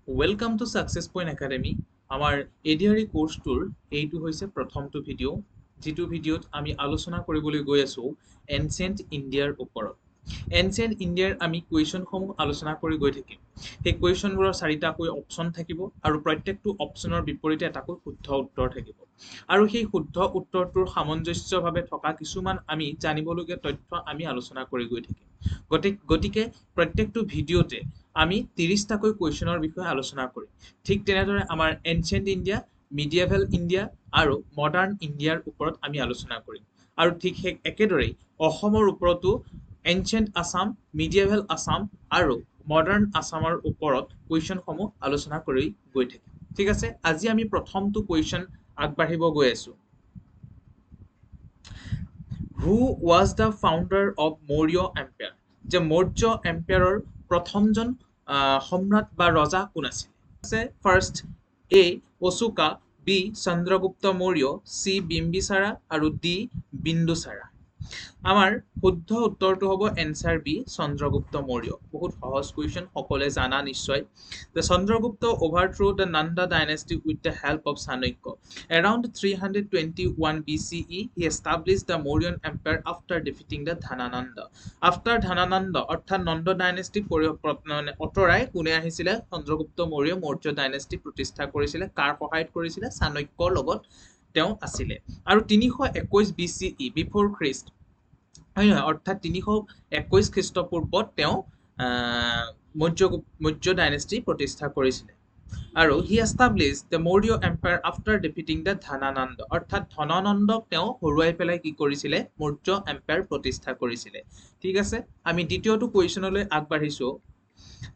Welcome to success point academy. আমাৰ ADRE কোৰ্চটোৰ এইটো হৈছে প্ৰথমটো ভিডিঅ', যিটো ভিডিঅ'ত আমি আলোচনা কৰিবলৈ গৈ আছোঁ এনচিয়েণ্ট ইণ্ডিয়াৰ ওপৰত। এনচিয়েণ্ট ইণ্ডিয়াৰ আমি কুৱেশ্যনসমূহ আলোচনা কৰি গৈ থাকিম। সেই কুৱেশ্যনবোৰৰ 4টাকৈ অপশ্যন থাকিব আৰু প্ৰত্যেকটো অপশ্যনৰ বিপৰীতে এটাকৈ শুদ্ধ উত্তৰ থাকিব। আৰু সেই শুদ্ধ উত্তৰটোৰ সামঞ্জস্যভাৱে থকা কিছুমান আমি জানিবলগীয়া তথ্য আমি আলোচনা কৰি গৈ থাকিম। গতিকে প্ৰত্যেকটো ভিডিঅ'তে আমি 30টাকৈ কুৱেশ্যনৰ বিষয়ে আলোচনা কৰিম। ঠিক তেনেদৰে আমাৰ এনচিয়েণ্ট ইণ্ডিয়া, মিডিয়েভেল ইণ্ডিয়া আৰু মডাৰ্ণ ইণ্ডিয়াৰ ওপৰত আমি আলোচনা কৰিম। আৰু ঠিক সেই একেদৰেই অসমৰ ওপৰতো এনচিয়েণ্ট আছাম, মিডিয়েভেল আছাম আৰু মডাৰ্ণ আছামৰ ওপৰত কুৱেশ্যনসমূহ আলোচনা কৰি গৈ থাকিম। ঠিক আছে, আজি আমি প্ৰথমটো কুৱেশ্যন আগবাঢ়িব গৈ আছোঁ। Who was the founder of Maurya empire? যে মৌৰ্য এম্পায়াৰৰ প্ৰথমজন সম্ৰাট বা ৰজা কোন আছিল? আছে ফাৰ্ষ্ট এ অশোকা, বি চন্দ্ৰগুপ্ত মৌৰ্য, চি বিম্বিসাৰা আৰু ডি বিন্দুসাৰা। আমাৰ শুদ্ধ উত্তৰটো হ'ব এনচাৰ বি চন্দ্ৰগুপ্ত মৌৰ্য। বহুত সহজ কুৱেশ্যন, সকলোৱে জানা নিশ্চয়। The Chandragupta overthrew the Nanda dynasty with the help of Chanakya. Around 321 BCE, he established the Mauryan Empire after defeating the Dhanananda. After Dhanananda, অৰ্থাৎ নন্দ ডাইনেষ্টি অঁতৰাই কোনে আহিছিলে? চন্দ্ৰগুপ্ত মৌৰ্য মৌৰ্য ডাইনেষ্টি প্ৰতিষ্ঠা কৰিছিলে। কাৰ সহায়ত কৰিছিলে? চাণক্যৰ লগত তেওঁ আছিলে। আৰু 321 BCE বিফৰ খ্ৰীষ্ট, হয় নহয়, অৰ্থাৎ 321 খ্ৰীষ্টপূৰ্বত তেওঁ মৌৰ্য ডাইনেষ্টি প্ৰতিষ্ঠা কৰিছিলে। আৰু he established the Maurya empire after defeating the Dhanananda, অৰ্থাৎ ধনানন্দক তেওঁ হৰুৱাই পেলাই কি কৰিছিলে? মৌৰ্য এম্পায়াৰ প্ৰতিষ্ঠা কৰিছিলে। ঠিক আছে, আমি দ্বিতীয়টো কুৱেশ্যনলৈ আগবাঢ়িছোঁ।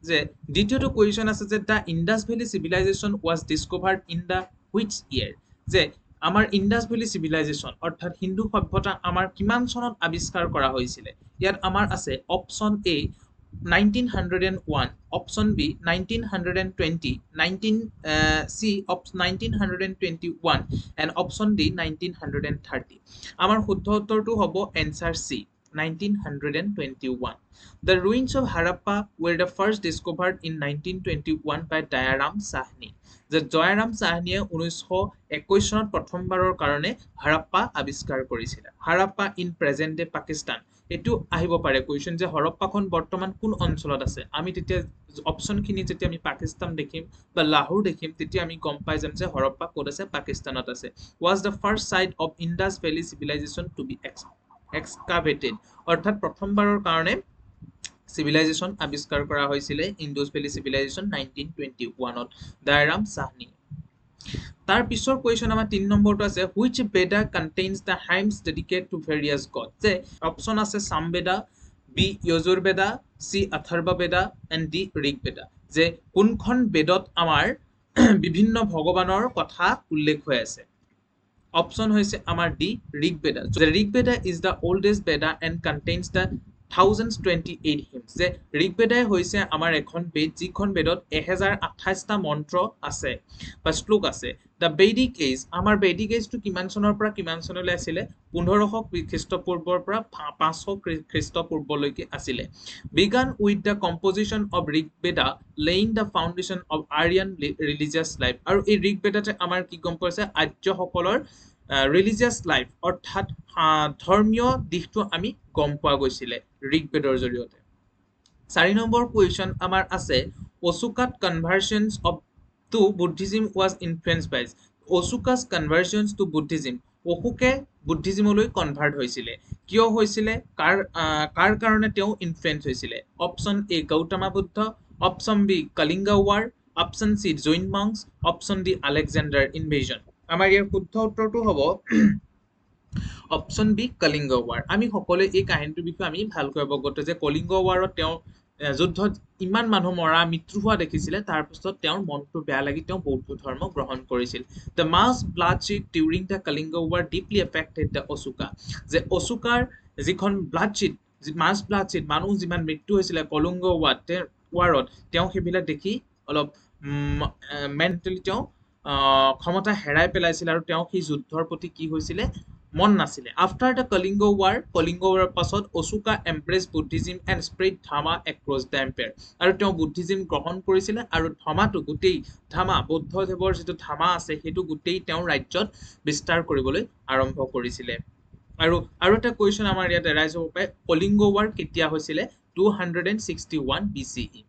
যে দ্বিতীয়টো কুৱেশ্যন আছে যে the Indus valley civilisation was discovered in the which year? যে আমাৰ ইণ্ডাছ ভেলী চিভিলাইজেশ্যন অৰ্থাৎ হিন্দু সভ্যতা আমাৰ কিমান চনত আৱিষ্কাৰ কৰা হৈছিলে? ইয়াত আমাৰ আছে option A 1901, option B 1920, C 1921 and option D 1930। আমাৰ শুদ্ধ উত্তৰটো হ'ব answer C 1921. The ruins of Harappa were the first discovered in 1921 by Dayaram Sahni. যে জয়াৰাম চাহনীয়ে 1921 চনত প্ৰথমবাৰৰ কাৰণে হাৰাপ্পা আৱিষ্কাৰ কৰিছিলে। Harappa in present day Pakistan. এইটো আহিব পাৰে কুৱেশ্যন যে হৰপ্পাখন বৰ্তমান কোন অঞ্চলত আছে? আমি তেতিয়া অপশ্যনখিনি যেতিয়া আমি পাকিস্তান দেখিম বা লাহোৰ দেখিম, তেতিয়া আমি গম পাই যাম যে হৰপ্পা ক'ত আছে? পাকিস্তানত আছে। Was the first site of Indus valley civilisation to be excavated, অৰ্থাৎ প্ৰথমবাৰৰ কাৰণে চিভিলাইজেশ্যন আৱিষ্কাৰ কৰা হৈছিলে ইণ্ডাছ ভেলী চিভিলাইজেশ্যন 1921ত দায়াৰাম চাহনী। তাৰ পিছৰ কুৱেশ্যন আমাৰ 3 নম্বৰটো আছে which Veda contains the hymns dedicated to various god? যে অপশ্যন আছে Samaveda, B Yajur Vedha, C Atharva Vedha and D Rig বেদা। যে কোনখন বেদত আমাৰ বিভিন্ন ভগৱানৰ কথা উল্লেখ হৈ আছে? অপশ্যন হৈছে আমাৰ D Rig Vedha. Rig Vedha is the ওল্ডেষ্ট Vedha and contains the 1028 hymns. যে ঋগ বেদাই হৈছে আমাৰ এখন বেদ, যিখন বেদত 1028টা মন্ত্ৰ আছে বা শ্লোক আছে। দ্য বৈদিক এজ, আমাৰ বৈদিক এজটো কিমান চনৰ পৰা কিমান চনলৈ আছিলে? 1500 খ্ৰীষ্টপূৰ্বৰ পৰা 500 খ্ৰীষ্টপূৰ্বলৈকে আছিলে। Began with the composition of Rig Veda laying the foundation of Aryan religious life. আৰু এই ঋগ বেদাতে আমাৰ কি গম পাইছে? আৰ্যসকলৰ ৰিলিজিয়াছ লাইফ অৰ্থাৎ ধৰ্মীয় দিশটো আমি গম পোৱা গৈছিলে ঋগ বেদৰ জৰিয়তে। 4 নম্বৰ কুৱেশ্যন আমাৰ আছে Ashoka's conversions of to Buddhism was influence by. Ashoka's conversions to Buddhism, অশোকে বুদ্ধিজিমলৈ কনভাৰ্ট হৈছিলে। কিয় হৈছিলে? কাৰ কাৰণে তেওঁ ইনফ্লুৱেঞ্চ হৈছিলে? Option A Gautama Buddha, option B Kalinga war, option C Jain monks, option D Alexander invasion. আমাৰ ইয়াৰ শুদ্ধ উত্তৰটো হ'ব অপশ্যন বি কলিংগ ৱাৰ। আমি সকলোৱে এই কাহিনীটোৰ বিষয়ে আমি ভালকৈ অৱগত যে কলিংগ ৱাৰত তেওঁ যুদ্ধত ইমান মানুহ মৰা মৃত্যু হোৱা দেখিছিলে, তাৰপিছত তেওঁৰ মনটো বেয়া লাগি তেওঁ বৌদ্ধ ধৰ্ম গ্ৰহণ কৰিছিল। The mass bloodshed during the Kalinga war deeply affected the Ashoka. যে অশোকাৰ যিখন ব্লাডশ্বিড, মাছ ব্লাডশ্বিড, মানুহ যিমান মৃত্যু হৈছিলে কলিংগ ৱাৰত, তেওঁ সেইবিলাক দেখি অলপ মেণ্টেলি তেওঁ ক্ষমতা হেৰাই পেলাইছিল আৰু তেওঁ সেই যুদ্ধৰ প্ৰতি কি হৈছিলে? মন নাছিলে আফটাৰ দ্য কলিংগ ৱাৰৰ পাছত Ashoka embraced Buddhism and spread dhamma across the empire আৰু তেওঁ বুদ্ধিজিম গ্ৰহণ কৰিছিলে আৰু ধামাটো গোটেই বৌদ্ধদেৱৰ যিটো ধামা আছে সেইটো গোটেই তেওঁ ৰাজ্যত বিস্তাৰ কৰিবলৈ আৰম্ভ কৰিছিলে আৰু এটা কুৱেশ্যন আমাৰ ইয়াত এৰাইজ হ'ব পাৰে কলিংগ ৱাৰ কেতিয়া হৈছিলে 261 BCE